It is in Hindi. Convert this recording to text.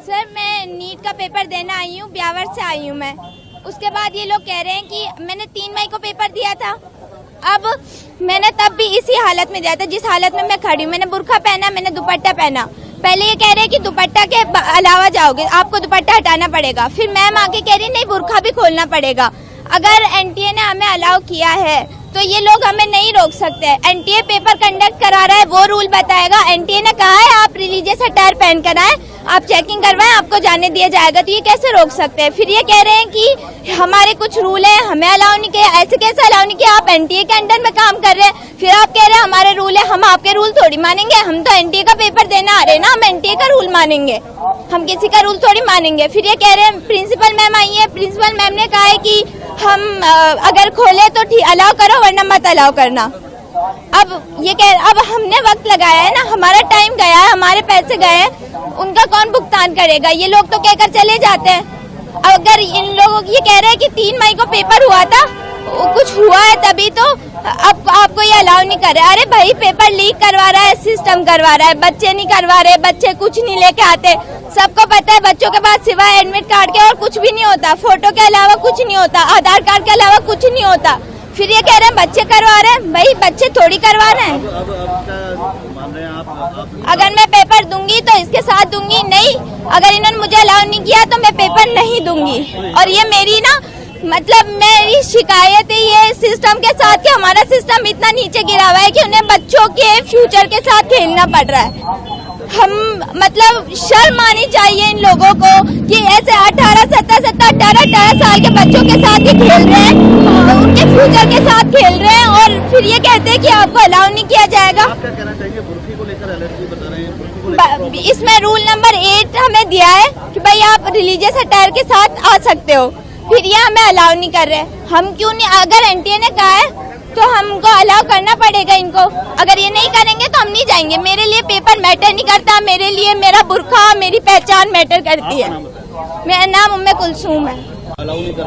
सर मैं नीट का पेपर देना आई हूँ, ब्यावर से आई हूँ मैं। उसके बाद ये लोग कह रहे हैं कि मैंने 3 मई को पेपर दिया था। अब मैंने तब भी इसी हालत में दिया था जिस हालत में मैं खड़ी हूँ। मैंने बुर्का पहना, मैंने दुपट्टा पहना। पहले ये कह रहे हैं कि दुपट्टा के अलावा जाओगे, आपको दुपट्टा हटाना पड़ेगा। फिर मैम आके कह रही नहीं, बुर्का भी खोलना पड़ेगा। अगर एनटीए ने हमें अलाउ किया है तो ये लोग हमें नहीं रोक सकते। एनटीए पेपर कंडक्ट करा रहा है, वो रूल बताएगा। एनटीए ने कहा है आप रिलीजियस अटायर पहन कर आए, आप चेकिंग करवाएं, आपको जाने दिया जाएगा। तो ये कैसे रोक सकते हैं? फिर ये कह रहे हैं कि हमारे कुछ रूल है, हमें अलाउ नहीं किया। ऐसे कैसे अलाउ नहीं किया? आप एनटीए के अंडर में काम कर रहे हैं, फिर आप कह रहे हैं हमारे रूल है, हम आपके रूल थोड़ी मानेंगे। हम तो एनटीए का पेपर देने आ रहे हैं ना, हम एनटीए का रूल मानेंगे, हम किसी का रूल थोड़ी मानेंगे। फिर ये कह रहे हैं प्रिंसिपल मैम आई है, प्रिंसिपल मैम ने कहा है कि हम अगर खोले तो ठीक अलाउ करो, वरना मत अलाउ करना। अब हमने वक्त लगाया है ना, हमारा टाइम गया है, हमारे पैसे गए हैं, उनका कौन भुगतान करेगा? ये लोग तो कहकर चले जाते हैं। अगर इन लोगों ये कह रहे हैं कि 3 मई को पेपर हुआ था, कुछ हुआ है तभी तो अब आपको ये अलाउ नहीं कर रहे। अरे भाई पेपर लीक करवा रहा है, सिस्टम करवा रहा है, बच्चे नहीं करवा रहे, बच्चे कुछ नहीं लेके आते। सबको पता है बच्चों के पास सिवाय एडमिट कार्ड के और कुछ भी नहीं होता, फोटो के अलावा कुछ नहीं होता, आधार कार्ड के अलावा कुछ नहीं होता। फिर ये कह रहे हैं बच्चे करवा रहे हैं, भाई बच्चे थोड़ी करवा रहे हैं। अगर मैं पेपर दूंगी तो इसके साथ दूंगी, नहीं अगर इन्होंने मुझे अलाउ नहीं किया तो मैं पेपर नहीं दूंगी। और ये मेरी ना मतलब मेरी शिकायत है ये सिस्टम के साथ कि हमारा सिस्टम इतना नीचे गिरा हुआ है कि उन्हें बच्चों के फ्यूचर के साथ खेलना पड़ रहा है। हम मतलब शर्म आनी चाहिए इन लोगों को कि ऐसे 18 साल के बच्चों के साथ ये खेल रहे हैं, उनके फ्यूचर के साथ खेल रहे हैं और फिर ये कहते हैं कि आपको अलाउ नहीं किया जाएगा। आप क्या कहना चाहेंगे? बुर्की को लेकर एलर्जी बता रहे हैं, इसमें रूल नंबर 8 हमें दिया है कि भाई आप रिलीजियस अटायर के साथ आ सकते हो, फिर ये हमें अलाउ नहीं कर रहे। हम क्यों नहीं? अगर एनटीए ने कहा है तो हमको अलाउ करना पड़ेगा इनको। अगर ये नहीं करेंगे तो हम नहीं जाएंगे। मेरे लिए पेपर मैटर नहीं करता, मेरे लिए मेरा बुर्का, मेरी पहचान मैटर करती है। मेरा नाम उम्मे कुलसूम है।